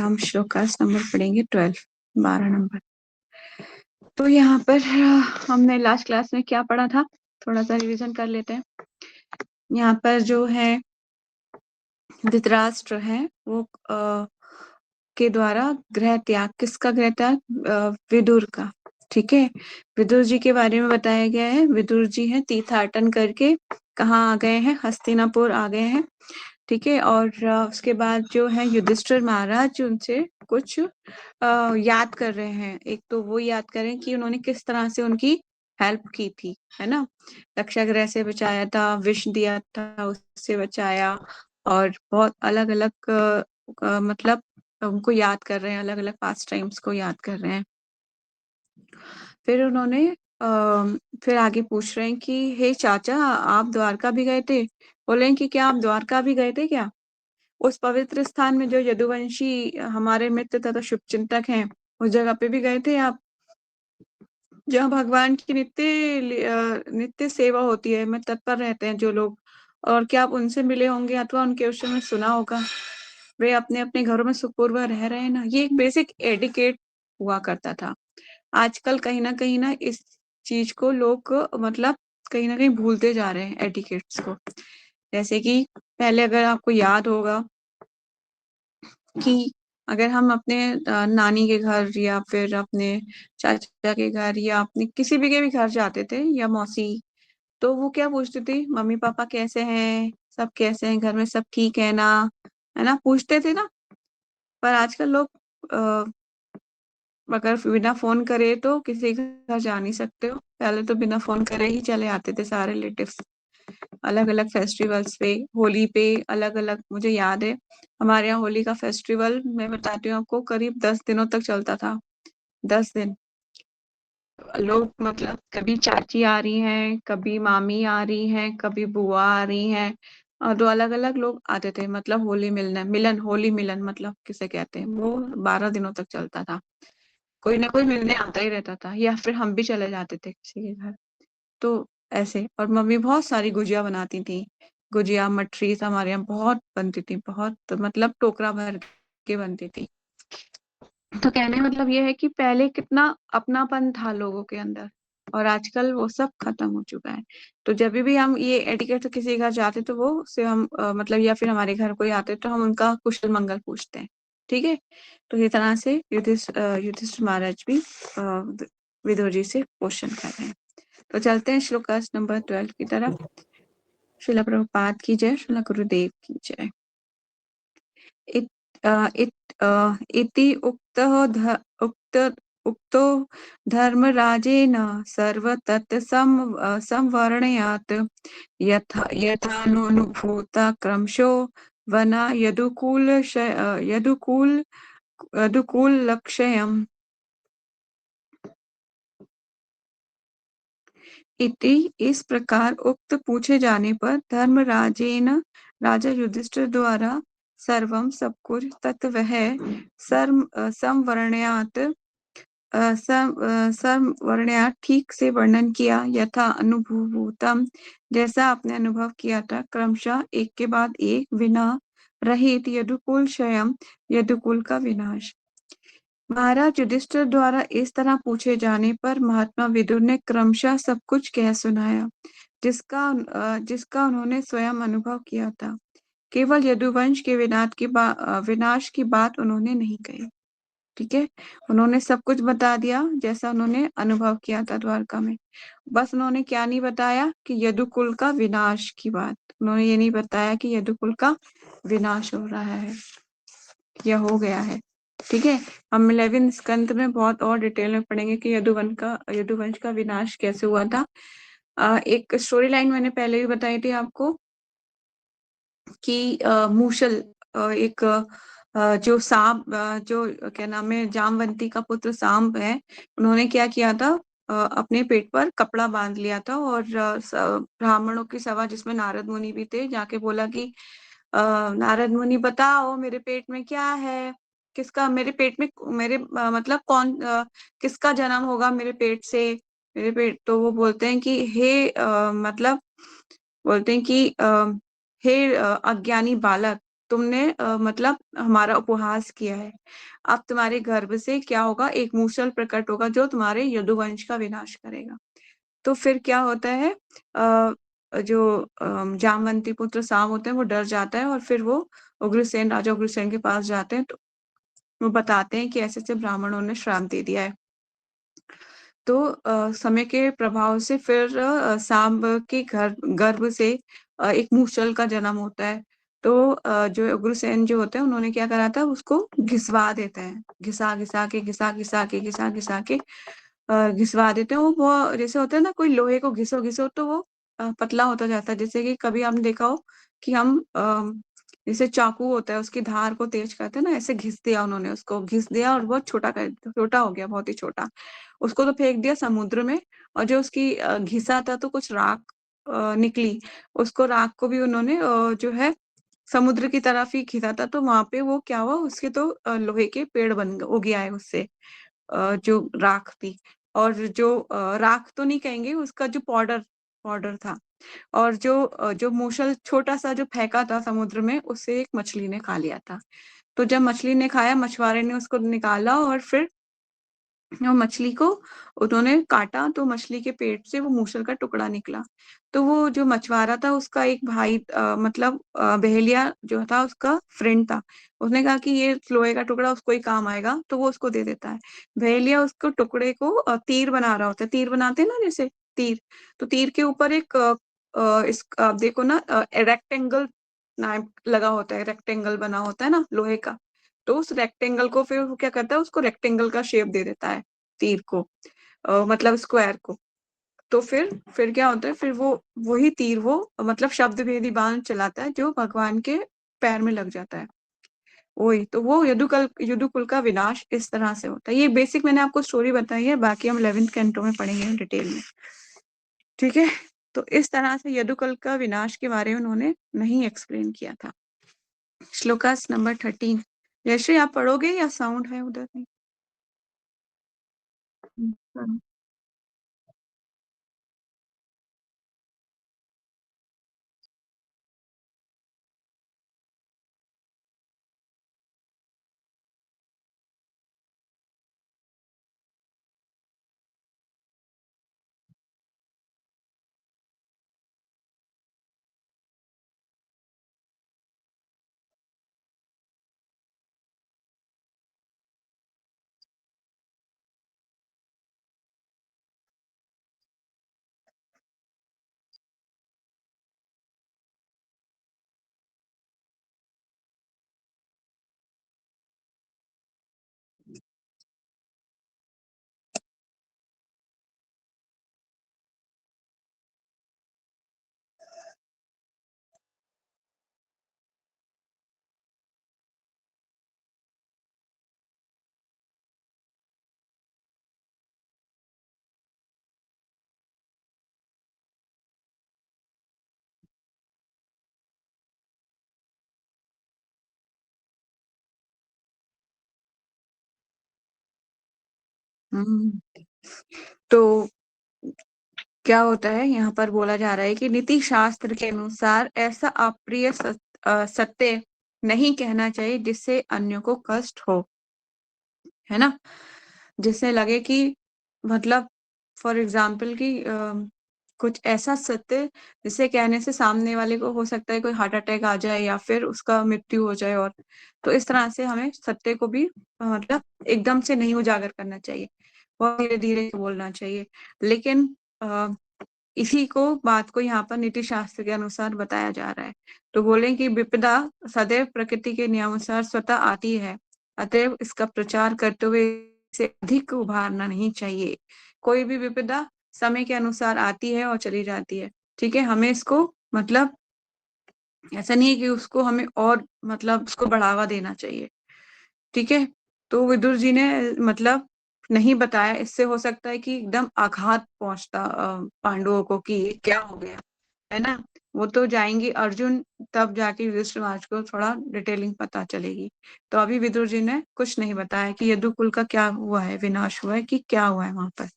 हम श्लोकास नंबर पढ़ेंगे 12, 12 नंबर। तो यहाँ पर हमने लास्ट क्लास में क्या पढ़ा था, थोड़ा सा रिवीजन कर लेते हैं। यहाँ पर जो है धृतराष्ट्र है वो के द्वारा गृह त्याग, किसका गृह त्याग? विदुर का। ठीक है, विदुर जी के बारे में बताया गया है। विदुर जी हैं तीर्थाटन करके कहाँ आ गए हैं? हस्तिनापुर आ गए हैं। ठीक है, और उसके बाद जो है युधिष्ठिर महाराज उनसे कुछ याद कर रहे हैं। एक तो वो याद करें कि उन्होंने किस तरह से उनकी हेल्प की थी, है ना। रक्षागृह से बचाया था, विष दिया था उससे बचाया, और बहुत अलग अलग मतलब उनको याद कर रहे हैं, अलग अलग पास्ट टाइम्स को याद कर रहे हैं। फिर उन्होंने फिर आगे पूछ रहे हैं कि हे चाचा, आप द्वारका भी गए थे? बोले कि क्या आप द्वारका भी गए थे क्या? उस पवित्र स्थान में जो यदुवंशी हमारे मित्र तथा शुभचिंतक हैं, उस जगह पे भी गए थे आप, जहाँ भगवान की नित्य सेवा होती है, में तत्पर रहते हैं जो लोग। और क्या आप उनसे मिले होंगे अथवा उनके विषय में सुना होगा? वे अपने अपने घरों में सुखपूर्वक रह रहे हैं ना। ये एक बेसिक एडिकेट हुआ करता था। आजकल कहीं ना इस चीज को लोग मतलब कहीं ना कहीं भूलते जा रहे हैं, एटिकेट्स को। जैसे कि पहले अगर आपको याद होगा कि अगर हम अपने नानी के घर या फिर अपने चाचा के घर या अपने किसी भी के भी घर जाते थे या मौसी, तो वो क्या पूछती थी? मम्मी पापा कैसे हैं, सब कैसे हैं, घर में सब ठीक है ना, है ना, पूछते थे ना। पर आजकल लोग अगर बिना फोन करे तो किसी के घर जा नहीं सकते हो। पहले तो बिना फोन करे ही चले आते थे सारे रिलेटिव्स। अलग अलग फेस्टिवल्स पे, होली पे अलग अलग, मुझे याद है हमारे यहाँ होली का फेस्टिवल, मैं बताती हूँ आपको, करीब 10 दिनों तक चलता था। 10 दिन लोग मतलब कभी चाची आ रही हैं, कभी मामी आ रही हैं, कभी बुआ आ रही हैं, और दो अलग अलग लोग आते थे। मतलब होली मिलना, मिलन, होली मिलन मतलब किसे कहते हैं, वो 12 दिनों तक चलता था। कोई ना कोई मिलने आता ही रहता था, या फिर हम भी चले जाते थे किसी के घर। तो ऐसे, और मम्मी बहुत सारी गुजिया बनाती थी। गुजिया मठरी हमारे यहाँ बहुत बनती थी, बहुत मतलब टोकरा भर के बनती थी। तो कहने मतलब ये है कि पहले कितना अपनापन था लोगों के अंदर, और आजकल वो सब खत्म हो चुका है। तो जब भी हम ये एटिकेट से किसी के घर जाते तो वो से हम मतलब, या फिर हमारे घर कोई आते तो हम उनका कुशल मंगल पूछते हैं। ठीक है, तो इस तरह से युधिष्ठिर महाराज भी विदुर जी से क्वेश्चन कर रहे हैं। तो चलते हैं श्लोकास नंबर 12 की तरफ। श्रील प्रभुपाद की जय, श्रील गुरुदेव की जय। इति उक्तो धर्मराजेन सर्वतत् संवर्णयात् यथानुभूता क्रमशो वना यदुकूलक्षयम् इति, इस प्रकार उक्त पूछे जाने पर धर्मराजेन राजा युधिष्ठिर द्वारा सर्वम सब कुछ तत्वह संवर्णयात संवर्णयात ठीक से वर्णन किया, यथा अनुभूतम, जैसा आपने अनुभव किया था, क्रमशः एक के बाद एक, विना रहित, यदुकुल क्षयम, यदुकुल का विनाश। महाराज युधिष्ठिर द्वारा इस तरह पूछे जाने पर महात्मा विदुर ने क्रमशः सब कुछ कह सुनाया, जिसका उन्होंने स्वयं अनुभव किया था। केवल यदुवंश के विनाश की बात उन्होंने नहीं कही। ठीक है, उन्होंने सब कुछ बता दिया जैसा उन्होंने अनुभव किया था द्वारका में। बस उन्होंने क्या नहीं बताया कि यदुकुल का विनाश की बात। उन्होंने ये नहीं बताया कि यदुकुल का विनाश हो रहा है या हो गया है। ठीक है, हम 11 स्कंद में बहुत और डिटेल में पढ़ेंगे कि यदुवंश का विनाश कैसे हुआ था। एक स्टोरी लाइन मैंने पहले भी बताई थी आपको कि मूषल एक जो सांप, जो क्या नाम है, जामवंती का पुत्र सांप है, उन्होंने क्या किया था, अपने पेट पर कपड़ा बांध लिया था, और ब्राह्मणों की सभा जिसमें नारद मुनि भी थे, जाके बोला कि नारद मुनि बताओ मेरे पेट में क्या है, किसका मेरे पेट में, मेरे मतलब कौन किसका जन्म होगा मेरे पेट से, मेरे पेट। तो वो बोलते हैं कि हे मतलब बोलते हैं कि हे अज्ञानी बालक, तुमने मतलब हमारा उपहास किया है। अब तुम्हारे गर्भ से क्या होगा, एक मूसल प्रकट होगा जो तुम्हारे यदुवंश का विनाश करेगा। तो फिर क्या होता है, अ, जो जामवंती पुत्र साम होते हैं वो डर जाता है और फिर वो उग्रसेन, राजा उग्रसेन के पास जाते हैं। तो वो बताते हैं कि ऐसे ऐसे ब्राह्मणों ने श्राप दे दिया है। तो समय के प्रभाव से फिर सांब के गर्भ से एक मूसल का जन्म होता है। तो जो उग्रसेन जो होते हैं उन्होंने क्या करा था, उसको घिसवा देते हैं, घिसा घिसा के घिसा घिसा के घिसा घिसा के घिसवा देते हैं। वो जैसे होता है ना, कोई लोहे को घिसो घिसो तो वो पतला होता जाता है। जैसे कि कभी आपने देखा हो कि हम जैसे चाकू होता है उसकी धार को तेज करते हैं ना, ऐसे घिस दिया, उन्होंने उसको घिस दिया और बहुत छोटा हो गया, बहुत ही छोटा। उसको तो फेंक दिया समुद्र में। और जो उसकी घिसा था तो कुछ राख निकली। उसको राख को भी उन्होंने जो है समुद्र की तरफ ही खींचा था। तो वहां पे वो क्या हुआ, उसके तो लोहे के पेड़ बन उग आए उससे, जो राख थी। और जो राख तो नहीं कहेंगे, उसका जो पाउडर पाउडर था। और जो मूसल छोटा सा जो फेंका था समुद्र में, उससे एक मछली ने खा लिया था। तो जब मछली ने खाया, मछुआरे ने उसको निकाला और फिर वो मछली को उन्होंने काटा, तो मछली के पेट से वो मूसल का टुकड़ा निकला। तो वो जो मछुआरा था उसका एक भाई मतलब बहेलिया जो था उसका फ्रेंड था। उसने कहा कि ये लोहे का टुकड़ा उसको ही काम आएगा, तो वो उसको दे देता है। बहेलिया उसको टुकड़े को तीर बना रहा होता है, तीर बनाते हैं ना जैसे तीर। तो तीर के ऊपर एक इस आप देखो ना, रेक्टेंगल लगा होता है, रेक्टेंगल बना होता है ना लोहे का। तो उस रेक्टेंगल को फिर वो क्या करता है, उसको रेक्टेंगल का शेप दे देता है तीर को, मतलब स्क्वायर को। तो फिर क्या होता है, फिर वो वही तीर वो मतलब शब्द भेदी बाण चलाता है जो भगवान के पैर में लग जाता है। वही तो, वो यदुकुल का विनाश इस तरह से होता है। ये बेसिक मैंने आपको स्टोरी बताई है, बाकी हम 11th कैंटो में पढ़ेंगे डिटेल में। ठीक है। तो इस तरह से यदुकुल का विनाश के बारे में उन्होंने नहीं एक्सप्लेन किया था। श्लोकास नंबर 13। जयश्री आप पढ़ोगे या साउंड है उधर? नहीं। हम्म, तो क्या होता है, यहाँ पर बोला जा रहा है कि नीति शास्त्र के अनुसार ऐसा अप्रिय सत्य नहीं कहना चाहिए जिससे अन्य को कष्ट हो, है ना। जिससे लगे कि मतलब फॉर एग्जाम्पल कि कुछ ऐसा सत्य जिसे कहने से सामने वाले को हो सकता है कोई हार्ट अटैक आ जाए या फिर उसका मृत्यु हो जाए। और तो इस तरह से हमें सत्य को भी मतलब एकदम से नहीं उजागर करना चाहिए, बहुत धीरे धीरे बोलना चाहिए। लेकिन इसी को बात को यहाँ पर नीति शास्त्र के अनुसार बताया जा रहा है। तो बोले कि विपदा सदैव प्रकृति के नियमानुसार स्वतः आती है, अतएव इसका प्रचार करते हुए इसे अधिक उभारना नहीं चाहिए। कोई भी विपदा समय के अनुसार आती है और चली जाती है। ठीक है, हमें इसको मतलब ऐसा नहीं है कि उसको हमें और मतलब उसको बढ़ावा देना चाहिए। ठीक है। तो विदुर जी ने मतलब नहीं बताया, इससे हो सकता है कि एकदम आघात पहुंचता पांडवों को कि ये क्या हो गया, है ना। वो तो जाएंगे अर्जुन, तब जाके युधिष्ठिर महाराज को थोड़ा डिटेलिंग पता चलेगी। तो अभी विदुर जी ने कुछ नहीं बताया कि यदुकुल का क्या हुआ है, विनाश हुआ है कि क्या हुआ है वहां पर।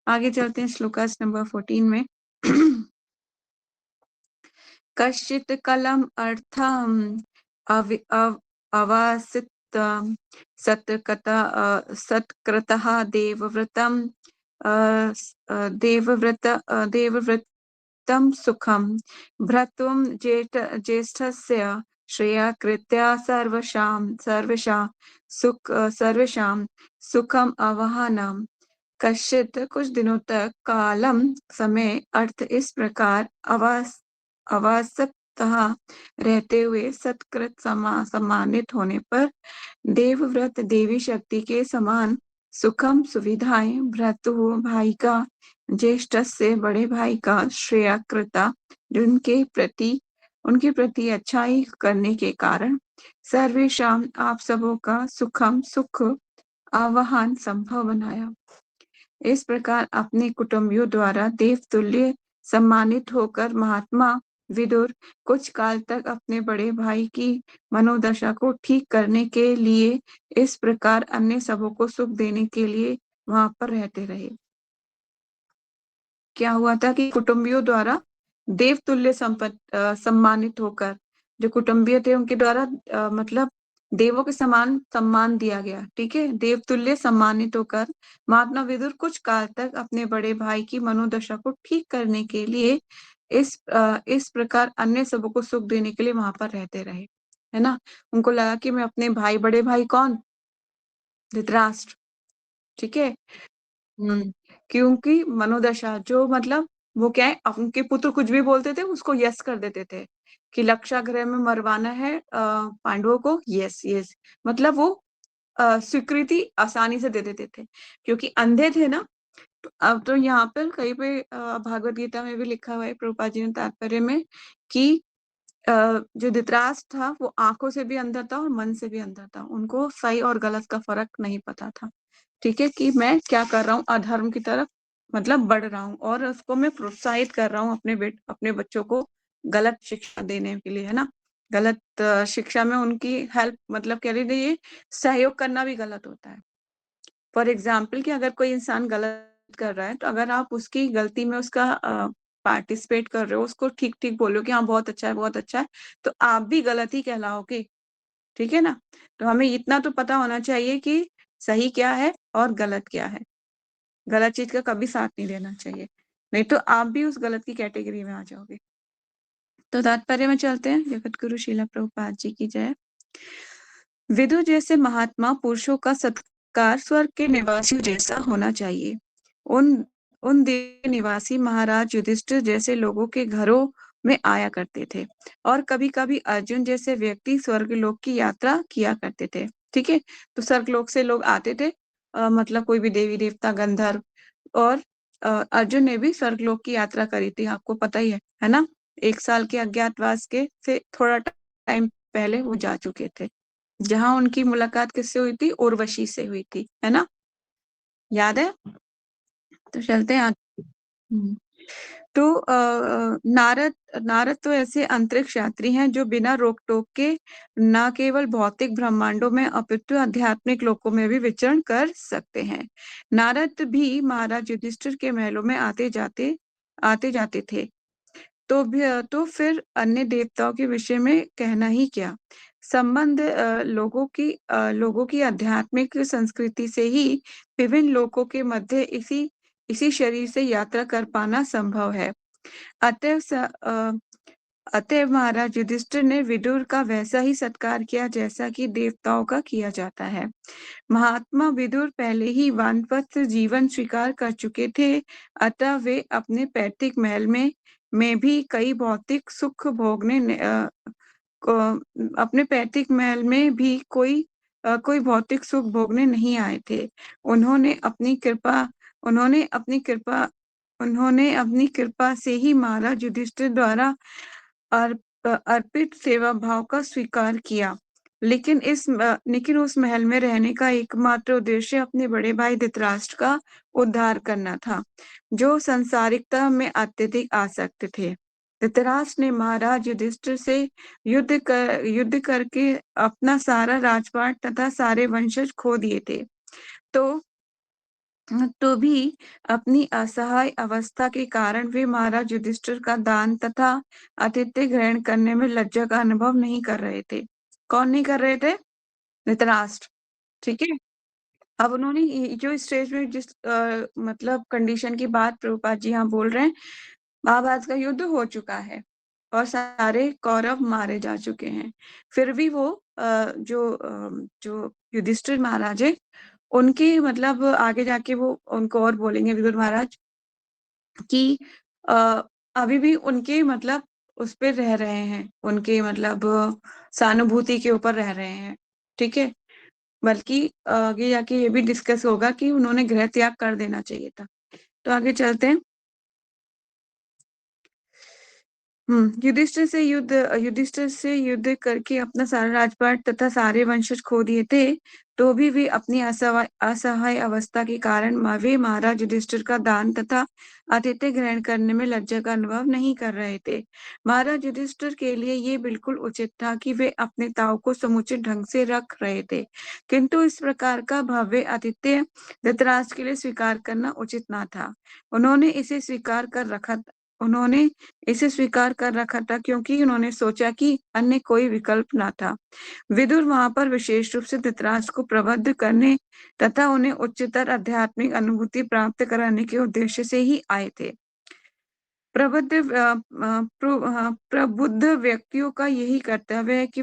आगे चलते हैं श्लोकास नंबर 14 में। कश्चित कलम अर्थम अवासित सत्कृतः देवव्रतं देवव्रतं सुखं भ्रातुं ज्येष्ठस्य श्रेया कृत्या सर्वेषां सुखम आवाहनम। कश्चित कुछ दिनों तक कालम समय अर्थ इस प्रकार अवासतः रहते हुए सत्कृत सम्मानित होने पर देवव्रत देवी शक्ति के समान सुखम सुविधाएं भ्रातु भाई का ज्येष्ठ से बड़े भाई का श्रेयकृता उनके प्रति अच्छाई करने के कारण सर्वेशम आप सबों का सुखम सुख आवाहन संभव बनाया। इस प्रकार अपने कुटुंबियों द्वारा देवतुल्य सम्मानित होकर महात्मा विदुर कुछ काल तक अपने बड़े भाई की मनोदशा को ठीक करने के लिए इस प्रकार अन्य सबों को सुख देने के लिए वहां पर रहते रहे। क्या हुआ था कि कुटुंबियों द्वारा देवतुल्य सम्मानित होकर, जो कुटुंबीय थे उनके द्वारा मतलब देवों के समान सम्मान दिया गया, ठीक है, देवतुल्य सम्मानित होकर महात्मा विदुर कुछ काल तक अपने बड़े भाई की मनोदशा को ठीक करने के लिए इस प्रकार अन्य सबों को सुख देने के लिए वहां पर रहते रहे, है ना। उनको लगा कि मैं अपने भाई, बड़े भाई कौन, धृतराष्ट्र, ठीक है। क्योंकि मनोदशा जो मतलब वो क्या है, उनके पुत्र कुछ भी बोलते थे उसको यस कर देते थे कि लक्षागृह में मरवाना है पांडवों को, यस यस, मतलब वो स्वीकृति आसानी से दे देते थे क्योंकि अंधे थे ना। तो अब तो यहाँ पर कहीं पे भागवत गीता में भी लिखा हुआ है प्रभुपाद जी ने तात्पर्य में कि जो धृतराष्ट्र था वो आंखों से भी अंधा था और मन से भी अंधा था, उनको सही और गलत का फर्क नहीं पता था, ठीक है, कि मैं क्या कर रहा हूँ, अधर्म की तरफ मतलब बढ़ रहा हूँ और उसको मैं प्रोत्साहित कर रहा हूँ अपने बच्चों को गलत शिक्षा देने के लिए, है ना। गलत शिक्षा में उनकी हेल्प मतलब कह लीजिए सहयोग करना भी गलत होता है। फॉर एग्जाम्पल कि अगर कोई इंसान गलत कर रहा है तो अगर आप उसकी गलती में उसका पार्टिसिपेट कर रहे हो, उसको ठीक ठीक बोलो कि हाँ बहुत अच्छा है बहुत अच्छा है, तो आप भी गलत ही कहलाओगे, ठीक है ना। तो हमें इतना तो पता होना चाहिए कि सही क्या है और गलत क्या है, गलत चीज का कभी साथ नहीं देना चाहिए, नहीं तो आप भी उस गलत की कैटेगरी में आ जाओगे। तो तात्पर्य में चलते हैं। जगत गुरु श्रीला प्रभुपाद जी की जय। विदुर जैसे महात्मा पुरुषों का सत्कार स्वर्ग के निवासियों जैसा होना चाहिए। उन उन देव निवासी महाराज युधिष्ठिर जैसे लोगों के घरों में आया करते थे और कभी कभी अर्जुन जैसे व्यक्ति स्वर्गलोक की यात्रा किया करते थे, ठीक है। तो स्वर्गलोक से लोग आते थे, मतलब कोई भी देवी देवता गंधर्व, और अर्जुन ने भी स्वर्गलोक की यात्रा करी थी, आपको पता ही है ना। 1 साल के अज्ञातवास के से थोड़ा टाइम पहले वो जा चुके थे, जहां उनकी मुलाकात किससे हुई थी, उर्वशी से हुई थी, है ना, याद है। तो चलते हैं आगे। तो नारद नारद तो ऐसे अंतरिक्ष यात्री हैं जो बिना रोक टोक के न केवल भौतिक ब्रह्मांडों में अपितु आध्यात्मिक लोकों में भी विचरण कर सकते हैं। नारद भी महाराज युधिष्ठिर के महलों में आते जाते थे। तो फिर अन्य देवताओं के विषय में कहना ही क्या। संबंध लोगों की आध्यात्मिक संस्कृति से ही विभिन्न लोकों के मध्य इसी इसी शरीर से यात्रा कर पाना संभव है। अतएव अतएव महाराज युधिष्ठिर ने विदुर का वैसा ही सत्कार किया जैसा कि देवताओं का किया जाता है। महात्मा विदुर पहले ही वानप्रस्थ जीवन स्वीकार कर चुके थे, अतः वे अपने पैतृक महल में भी कई भौतिक सुख भोगने अपने पैतृक महल में भी कोई भौतिक सुख भोगने नहीं आए थे। उन्होंने अपनी कृपा उन्होंने अपनी कृपा उन्होंने अपनी कृपा से ही महाराज युधिष्ठिर द्वारा अर्पित सेवा भाव का स्वीकार किया। लेकिन उस महल में रहने का एकमात्र उद्देश्य अपने बड़े भाई धृतराष्ट्र का उद्धार करना था, जो संसारिकता में अत्यधिक आसक्त थे। धृतराष्ट्र ने महाराज युधिष्ठिर से युद्ध करके अपना सारा राजपाट तथा सारे वंशज खो दिए थे। तो भी अपनी असहाय अवस्था के कारण वे महाराज युधिष्ठिर का दान तथा आतिथ्य ग्रहण करने में लज्जा का अनुभव नहीं कर रहे थे। कौन नहीं कर रहे थे? धृतराष्ट्र। ठीक है। अब उन्होंने जो स्टेज में जिस मतलब कंडीशन की बात प्रभुपाद जी यहाँ बोल रहे हैं, महाभारत का युद्ध हो चुका है और सारे कौरव मारे जा चुके हैं, फिर भी वो जो युधिष्ठिर महाराज है उनके मतलब आगे जाके वो उनको और बोलेंगे विदुर महाराज कि अ, अभी भी उनके मतलब उस पे रह रहे हैं, उनके मतलब सहानुभूति के ऊपर रह रहे हैं। ठीक है। बल्कि आगे जाके ये भी डिस्कस होगा कि उन्होंने गृह त्याग कर देना चाहिए था। तो आगे चलते हैं। युधिष्ठिर से युद्ध करके अपना सारा राजपाट तथा सारे वंशज खो दिए थे, तो भी वे अपनी असहाय अवस्था के कारण वे महाराज युधिष्ठिर का दान तथा आतिथ्य ग्रहण करने में लज्जा का अनुभव नहीं कर रहे थे। महाराज युधिष्ठिर के लिए ये बिल्कुल उचित था कि वे अपने ताव को समुचित ढंग से रख रहे थे, किंतु इस प्रकार का भव्य आतिथ्य धृतराष्ट्र के लिए स्वीकार करना उचित न था। उन्होंने इसे स्वीकार कर रखा था क्योंकि उन्होंने सोचा कि अन्य कोई विकल्प न था। विदुर वहां पर विशेष रूप से धृतराष्ट्र को प्रबुद्ध करने तथा उन्हें उच्चतर आध्यात्मिक अनुभूति प्राप्त कराने के उद्देश्य से ही आए थे। प्रबुद्ध व्यक्तियों का यही कर्तव्य है कि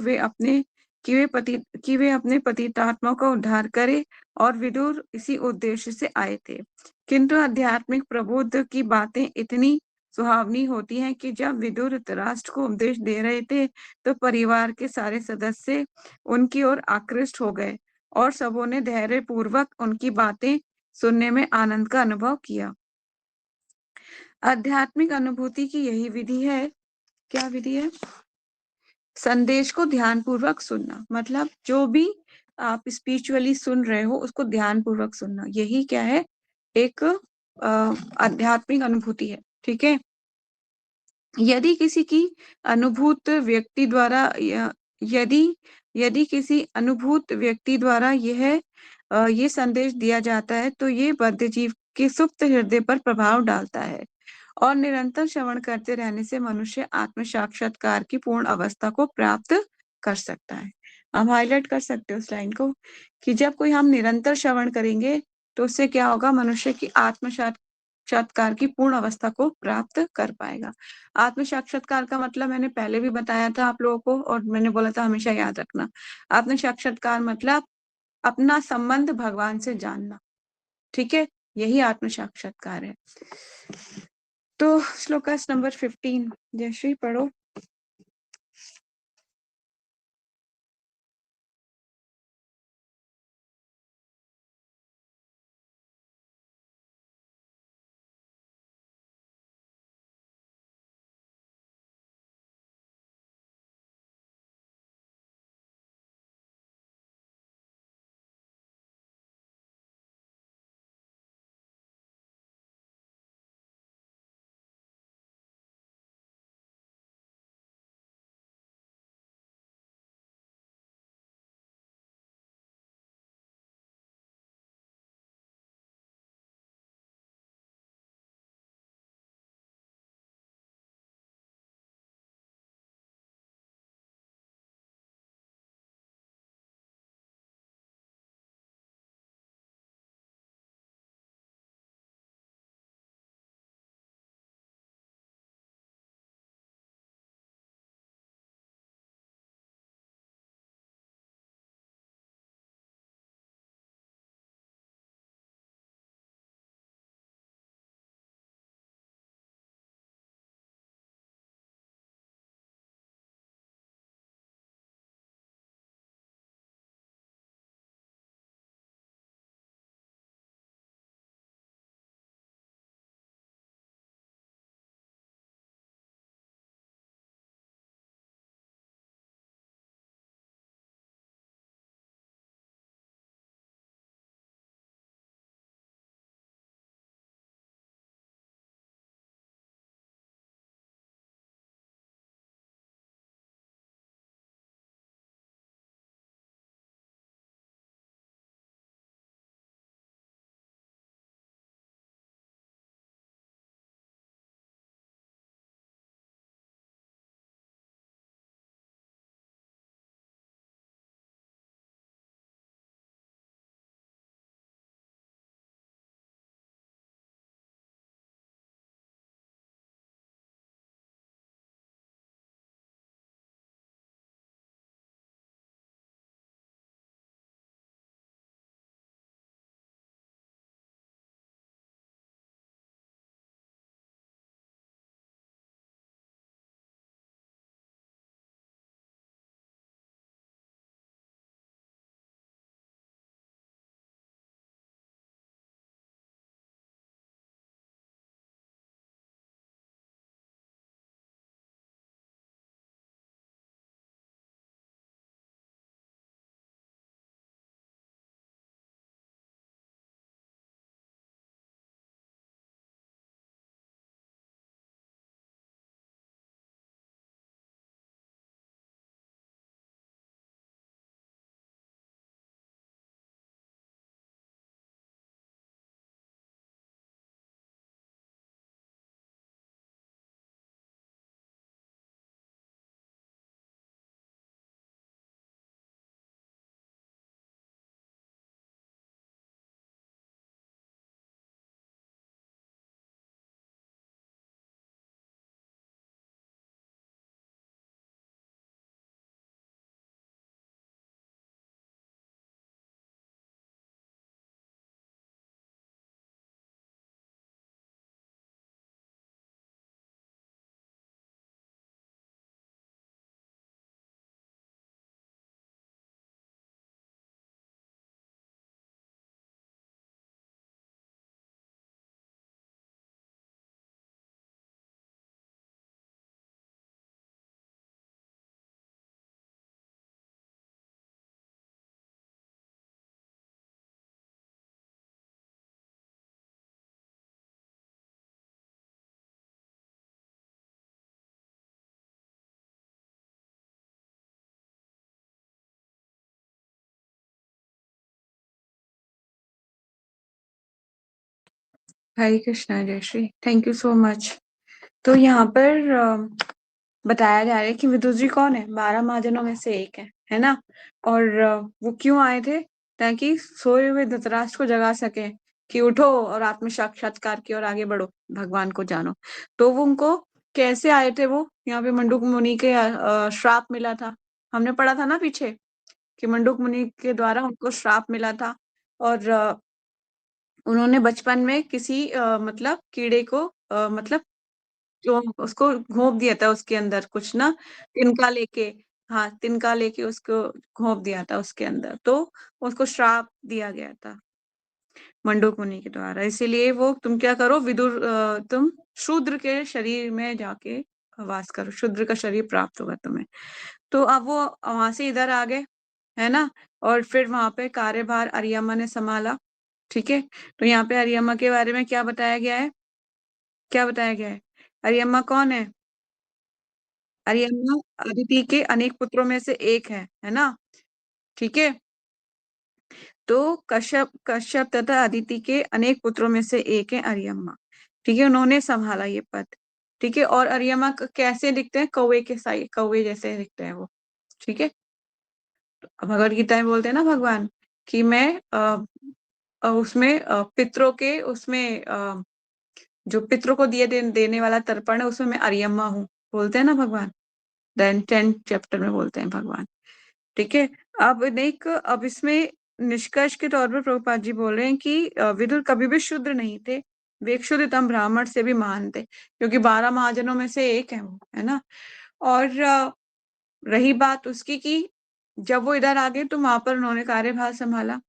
वे अपने पतितात्मा का उद्धार करें, और विदुर इसी उद्देश्य से आए थे। किंतु आध्यात्मिक प्रबुद्ध की बातें इतनी सुहावनी होती हैं कि जब विदुर धृतराष्ट्र को उपदेश दे रहे थे, तो परिवार के सारे सदस्य उनकी ओर आकृष्ट हो गए और सबों ने धैर्य पूर्वक उनकी बातें सुनने में आनंद का अनुभव किया। आध्यात्मिक अनुभूति की यही विधि है। क्या विधि है? संदेश को ध्यान पूर्वक सुनना, मतलब जो भी आप स्पिरिचुअली सुन रहे हो उसको ध्यान पूर्वक सुनना, यही क्या है? एक आध्यात्मिक अनुभूति है। ठीक है। यदि किसी की अनुभूत व्यक्ति द्वारा यदि यदि किसी अनुभूत व्यक्ति द्वारा ये संदेश दिया जाता है, तो ये बद्ध जीव के सुप्त हृदय पर प्रभाव डालता है और निरंतर श्रवण करते रहने से मनुष्य आत्म साक्षात्कार की पूर्ण अवस्था को प्राप्त कर सकता है। हम हाईलाइट कर सकते हो उस लाइन को कि जब कोई हम निरंतर श्रवण करेंगे तो उससे क्या होगा? मनुष्य की आत्म साक्षात्कार की पूर्ण अवस्था को प्राप्त कर पाएगा। आत्म साक्षात्कार का मतलब मैंने पहले भी बताया था आप लोगों को, और मैंने बोला था हमेशा याद रखना। आत्म साक्षात्कार मतलब अपना संबंध भगवान से जानना। ठीक है। यही आत्म साक्षात्कार है। तो श्लोकास नंबर 15 जयश्री पढ़ो। हरे कृष्णा जयश्री, थैंक यू सो मच। तो यहाँ पर बताया जा रहा है कि विदुर जी कौन है, 12 महाजनों में से एक है ना। और वो क्यों आए थे, ताकि सोए हुए धृतराष्ट्र को जगा सके कि उठो और आत्म साक्षात्कार की और आगे बढ़ो, भगवान को जानो। तो वो उनको कैसे आए थे, वो यहाँ पे मंडूक मुनि के श्राप मिला था, हमने पढ़ा था ना पीछे कि मंडूक मुनि के द्वारा उनको श्राप मिला था। और उन्होंने बचपन में किसी मतलब कीड़े को मतलब जो उसको घोंप दिया था, उसके अंदर कुछ ना तिनका लेके, हाँ तिनका लेके उसको घोंप दिया था उसके अंदर, तो उसको श्राप दिया गया था मंडूक मुनि के द्वारा। इसीलिए वो तुम क्या करो विदुर, तुम शूद्र के शरीर में जाके वास करो, शूद्र का शरीर प्राप्त होगा तुम्हें। तो अब वो वहां से इधर आ गए, है ना। और फिर वहां पे कार्यभार अरियम्मा ने संभाला। ठीक है, तो यहाँ पे अरियम्मा के बारे में क्या बताया गया है, क्या बताया गया है, अरियम्मा कौन है। अरियम्मा अदिति के अनेक पुत्रों में से एक है ना। ठीक है, तो कश्यप कश्यप तथा अदिति के अनेक पुत्रों में से एक है अरियम्मा। ठीक है, उन्होंने संभाला ये पद। ठीक है, और अरियम्मा कैसे दिखते हैं, कौवे के साई, कौवे जैसे दिखते हैं वो। ठीक है, भगवत गीता में बोलते हैं ना भगवान कि मैं उसमें पितरों के उसमें जो पितरों को देने वाला तर्पण है उसमें मैं अरियम्मा हूँ, बोलते हैं ना भगवान। देन 10th चैप्टर में बोलते हैं भगवान। ठीक है, अब इसमें निष्कर्ष के तौर पर प्रभुपाद जी बोल रहे हैं कि विदुर कभी भी शूद्र नहीं थे, वे एक शुद्धतम ब्राह्मण से भी महान थे, क्योंकि 12 महाजनों में से एक है वो, है ना। और रही बात उसकी कि जब वो इधर आ गए तो वहां पर उन्होंने कार्यभार संभाला,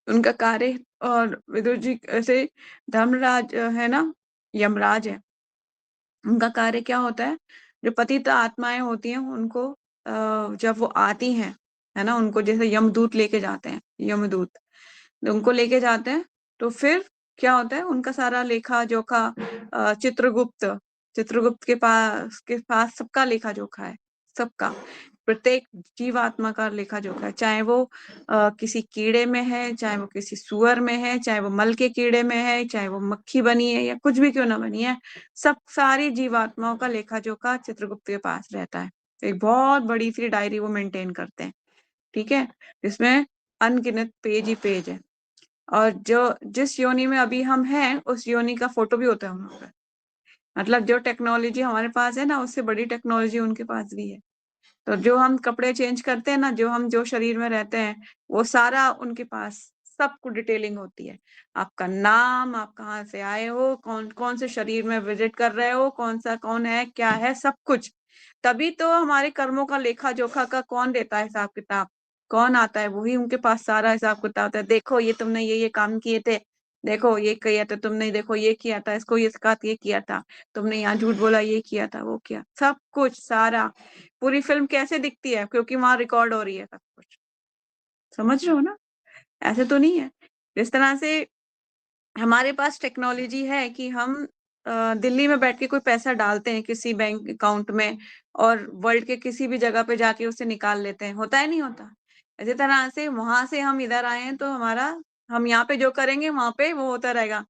उनका कार्य। और विदुर जी ऐसे धर्मराज है ना, यमराज है, उनका कार्य क्या होता है, जो पतित आत्माएं होती हैं उनको जब वो आती हैं, है ना, उनको जैसे यमदूत लेके जाते हैं, यमदूत उनको लेके जाते हैं, तो फिर क्या होता है, उनका सारा लेखा जोखा चित्रगुप्त चित्रगुप्त के पास सबका लेखा जोखा है, सबका, प्रत्येक जीवात्मा का लेखा जोखा है, चाहे वो किसी कीड़े में है, चाहे वो किसी सुअर में है, चाहे वो मल के कीड़े में है, चाहे वो मक्खी बनी है या कुछ भी क्यों ना बनी है, सब सारी जीवात्माओं का लेखा जोखा चित्रगुप्त के पास रहता है। तो एक बहुत बड़ी सी डायरी वो मेंटेन करते हैं। ठीक है, जिसमें अनगिनत पेज ही पेज है। और जो जिस योनि में अभी हम हैं उस योनि का फोटो भी होता है वहां पर। मतलब जो टेक्नोलॉजी हमारे पास है ना, उससे बड़ी टेक्नोलॉजी उनके पास भी है। तो जो हम कपड़े चेंज करते हैं ना, जो शरीर में रहते हैं, वो सारा उनके पास सब कुछ डिटेलिंग होती है। आपका नाम, आप कहाँ से आए हो, कौन कौन से शरीर में विजिट कर रहे हो, कौन सा कौन है, क्या है, सब कुछ। तभी तो हमारे कर्मों का लेखा जोखा का कौन देता है हिसाब किताब, कौन आता है, वही उनके पास सारा हिसाब किताब होता है। देखो ये तुमने ये काम किए थे, देखो ये किया था तुमने, देखो ये किया था, इसको ये सिखा ये किया था, तुमने यहाँ झूठ बोला, ये किया था, वो किया, सब कुछ सारा। पूरी फिल्म कैसे दिखती है, क्योंकि वहां रिकॉर्ड हो रही है सब कुछ। समझ रहे हो ना, ऐसे तो नहीं है। जिस तरह से हमारे पास टेक्नोलॉजी है कि हम दिल्ली में बैठ के कोई पैसा डालते हैं किसी बैंक अकाउंट में, और वर्ल्ड के किसी भी जगह पे जाके उसे निकाल लेते हैं, होता है नहीं होता। इसी तरह से वहां से हम इधर आए हैं तो हमारा, हम यहाँ पे जो करेंगे वहां पे वो होता रहेगा,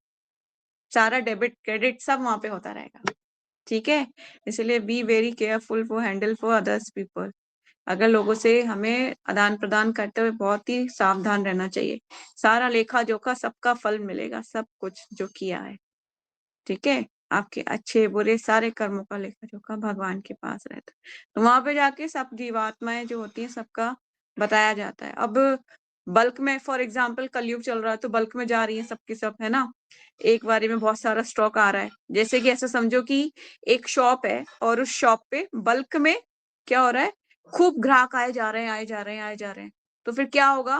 सारा डेबिट क्रेडिट सब वहां पे होता रहेगा। ठीक है, इसलिए be very careful for handle for others people. अगर लोगों से हमें आदान प्रदान करते हुए बहुत ही सावधान रहना चाहिए। सारा लेखा जोखा सबका फल मिलेगा, सब कुछ जो किया है। ठीक है, आपके अच्छे बुरे सारे कर्मों का लेखा जोखा भगवान के पास रहता है। तो वहां पे जाके सब जीवात्माएं जो होती हैं सबका बताया जाता है। अब बल्क में फॉर एग्जाम्पल कलयुग चल रहा है तो बल्क में जा रही है सबकी सब, है ना। एक बारी में बहुत सारा स्टॉक आ रहा है, जैसे कि ऐसा समझो कि एक शॉप है और उस शॉप पे बल्क में क्या हो रहा है, खूब ग्राहक आए जा रहे हैं, आए जा रहे हैं, आए जा रहे हैं। तो फिर क्या होगा,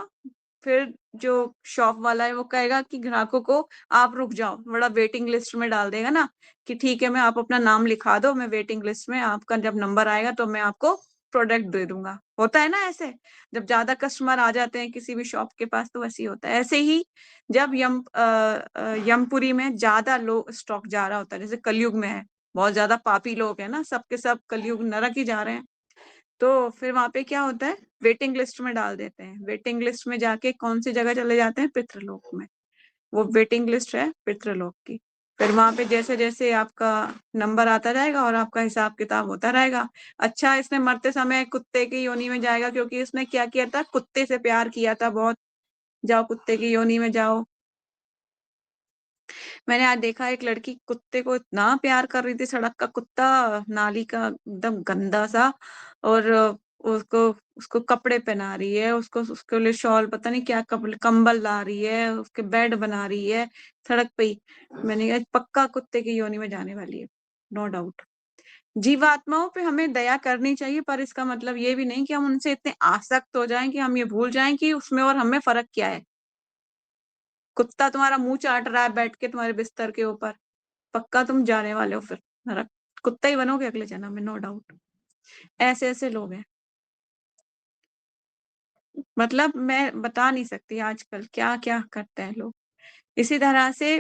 फिर जो शॉप वाला है वो कहेगा कि ग्राहकों को आप रुक जाओ, बड़ा वेटिंग लिस्ट में डाल देगा ना, कि ठीक है मैं आप अपना नाम लिखा दो, मैं वेटिंग लिस्ट में, आपका जब नंबर आएगा तो मैं आपको प्रोडक्ट दे दूंगा। होता है ना ऐसे, जब ज्यादा कस्टमर आ जाते हैं किसी भी शॉप के पास तो वैसे ही होता है। ऐसे ही जब यमपुरी में ज्यादा लो स्टॉक जा रहा होता है, जैसे कलयुग में है, बहुत ज्यादा पापी लोग है ना, सबके सब कलयुग नरक ही जा रहे हैं, तो फिर वहां पे क्या होता है, वेटिंग लिस्ट में डाल देते हैं। वेटिंग लिस्ट में जाके कौन सी जगह चले जाते हैं, पितृलोक में। वो वेटिंग लिस्ट है पितृलोक की। फिर वहां पे जैसे जैसे आपका नंबर आता जाएगा और आपका हिसाब किताब होता रहेगा। अच्छा, इसने मरते समय कुत्ते की योनि में जाएगा, क्योंकि इसने क्या किया था, कुत्ते से प्यार किया था बहुत। जाओ कुत्ते की योनि में जाओ। मैंने आज देखा एक लड़की कुत्ते को इतना प्यार कर रही थी, सड़क का कुत्ता, नाली का एकदम गंदा सा, और उसको उसको कपड़े पहना रही है, उसको उसके लिए शॉल, पता नहीं क्या कपड़े, कंबल ला रही है, उसके बेड बना रही है सड़क पे ही। मैंने कहा पक्का कुत्ते की योनि में जाने वाली है, नो डाउट। जीवात्माओं पे हमें दया करनी चाहिए, पर इसका मतलब ये भी नहीं कि हम उनसे इतने आसक्त हो जाएं कि हम ये भूल जाएं कि उसमें और हमें फर्क क्या है। कुत्ता तुम्हारा मुंह चाट रहा है बैठ के तुम्हारे बिस्तर के ऊपर, पक्का तुम जाने वाले हो फिर नरक, कुत्ता ही बनोगे अगले जन्म में, नो डाउट। ऐसे ऐसे लोग हैं, मतलब मैं बता नहीं सकती आजकल क्या क्या करते हैं लोग। इसी तरह से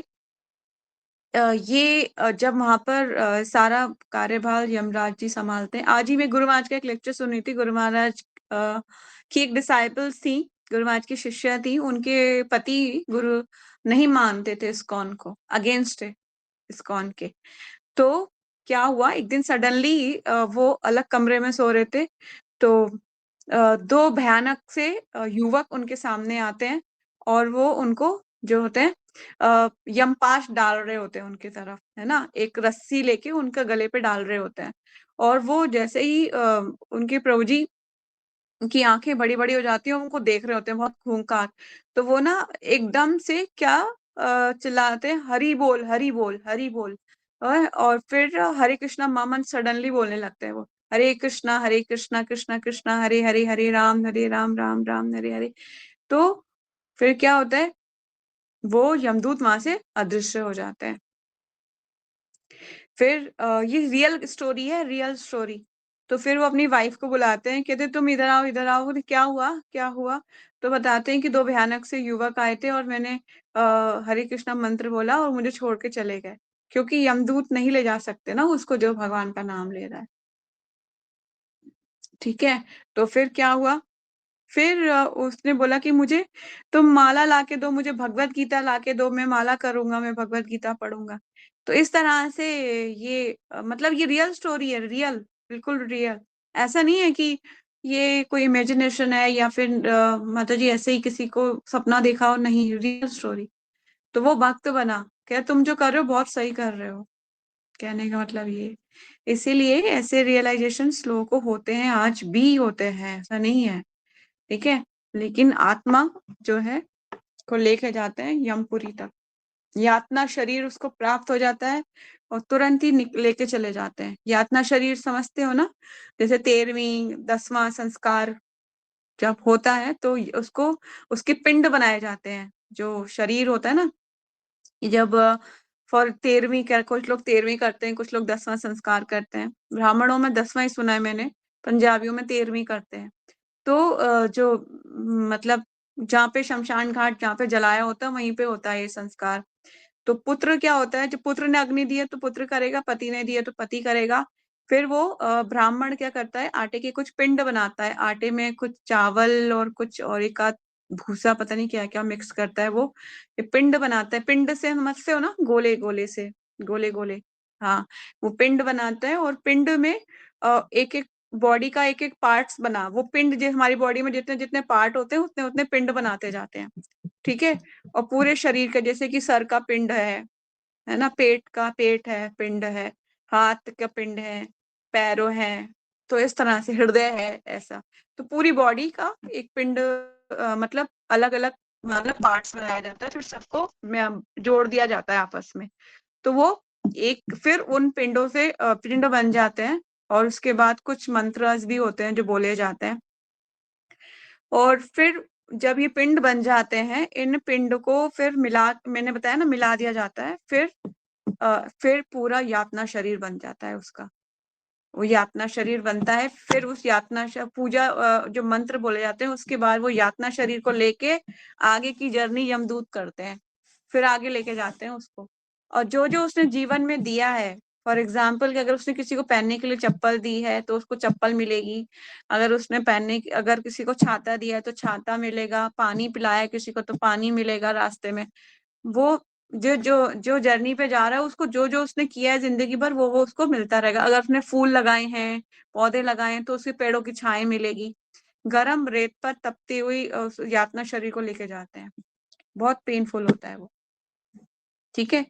ये जब वहां पर सारा कार्यभार यमराज जी संभालते हैं। आज ही मैं गुरु महाराज का एक लेक्चर सुनी थी। गुरु महाराज की एक डिसाइपल्स थी, गुरु महाराज की शिष्या थी, उनके पति गुरु नहीं मानते थे इस्कॉन को, अगेंस्ट है इस्कॉन के। तो क्या हुआ, एक दिन सडनली वो अलग कमरे में सो रहे थे, तो दो भयानक से युवक उनके सामने आते हैं, और वो उनको जो होते हैं यमपाश डाल रहे होते हैं उनकी तरफ, है ना, एक रस्सी लेके उनके गले पे डाल रहे होते हैं। और वो जैसे ही उनके प्रभु जी की आंखें बड़ी बड़ी हो जाती हैं, उनको देख रहे होते हैं बहुत खूंखार, तो वो ना एकदम से क्या चिल्लाते हैं, हरि बोल हरि बोल हरि बोल। और फिर हरे कृष्णा मामन सडनली बोलने लगते हैं वो, हरे कृष्णा कृष्णा कृष्णा हरे हरे, हरे राम राम राम हरे हरे। तो फिर क्या होता है, वो यमदूत वहां से अदृश्य हो जाते हैं। फिर ये रियल स्टोरी है, रियल स्टोरी। तो फिर वो अपनी वाइफ को बुलाते हैं, कहते तुम इधर आओ इधर आओ। बोले, क्या हुआ क्या हुआ? तो बताते हैं कि दो भयानक से युवक आए थे, और मैंने हरे कृष्णा मंत्र बोला और मुझे छोड़ के चले गए, क्योंकि यमदूत नहीं ले जा सकते ना उसको जो भगवान का नाम ले रहा है। ठीक है, तो फिर क्या हुआ, फिर उसने बोला कि मुझे तुम माला लाके दो, मुझे भगवत गीता लाके दो, मैं माला करूंगा, मैं भगवत गीता पढ़ूंगा। तो इस तरह से ये मतलब ये रियल स्टोरी है, रियल, बिल्कुल रियल। ऐसा नहीं है कि ये कोई इमेजिनेशन है, या फिर माता जी ऐसे ही किसी को सपना देखा हो, नहीं, रियल स्टोरी। तो वो भक्त बना, क्या तुम जो कर रहे हो बहुत सही कर रहे हो, कहने का मतलब ये। इसीलिए ऐसे रियलाइजेशन लोगों को होते हैं, आज भी होते हैं, ऐसा नहीं है। ठीक है, लेकिन आत्मा जो है को लेके जाते हैं यमपुरी तक, यातना शरीर उसको प्राप्त हो जाता है, और तुरंत ही लेके चले जाते हैं। यातना शरीर समझते हो ना, जैसे 13वीं 10वां संस्कार जब होता है तो उसको, उसके पिंड बनाए जाते हैं। जो शरीर होता है ना, जब फॉर 13वीं कर, कुछ लोग 13वीं करते हैं, कुछ लोग 10वां संस्कार करते हैं। ब्राह्मणों में 10वां ही सुना है मैंने, पंजाबियों में 13वीं करते हैं। तो जो मतलब जहाँ पे शमशान घाट जहाँ पे जलाया होता है वहीं पे होता है ये संस्कार। तो पुत्र क्या होता है, जो पुत्र ने अग्नि दी है तो पुत्र करेगा, पति ने दी है तो पति करेगा। फिर वो ब्राह्मण क्या करता है, आटे के कुछ पिंड बनाता है, आटे में कुछ चावल और कुछ और एक आध भूसा, पता नहीं क्या क्या मिक्स करता है वो, ये पिंड बनाता है। पिंड से समझते हो ना, गोले गोले से, गोले गोले, हाँ, वो पिंड बनाता है। और पिंड में एक एक बॉडी का एक एक पार्ट्स बना, वो पिंड जो हमारी बॉडी में जितने जितने पार्ट होते हैं उतने उतने पिंड बनाते जाते हैं। ठीक है, और पूरे शरीर का, जैसे कि सर का पिंड है ना, पेट का पेट है, पिंड है, हाथ का पिंड है, पैरों है, तो इस तरह से हृदय है, ऐसा। तो पूरी बॉडी का एक पिंड मतलब अलग अलग मतलब पार्ट्स बनाया जाता है, फिर सबको जोड़ दिया जाता है आपस में। तो वो एक, फिर उन पिंडों से पिंड बन जाते हैं, और उसके बाद कुछ मंत्रस भी होते हैं जो बोले जाते हैं। और फिर जब ये पिंड बन जाते हैं, इन पिंड को फिर मिला, मैंने बताया ना, मिला दिया जाता है। फिर पूरा यातना शरीर बन जाता है उसका, वो यातना शरीर बनता है। फिर उस पूजा जो मंत्र बोले जाते हैं, उसके बाद वो यातना शरीर को लेके आगे की जर्नी यमदूत करते हैं, फिर आगे लेके जाते हैं उसको। और जो जो उसने जीवन में दिया है, फॉर एग्जाम्पल कि अगर उसने किसी को पहनने के लिए चप्पल दी है तो उसको चप्पल मिलेगी, अगर उसने अगर किसी को छाता दिया है तो छाता मिलेगा, पानी पिलाया किसी को तो पानी मिलेगा रास्ते में। वो जो जो जो जर्नी पे जा रहा है उसको जो जो उसने किया है जिंदगी भर वो उसको मिलता रहेगा। अगर उसने फूल लगाए हैं, पौधे लगाए हैं, तो उसके पेड़ों की छाएं मिलेगी। गरम रेत पर तपती हुई उस यातना शरीर को लेके जाते हैं। बहुत पेनफुल होता है वो। ठीक है।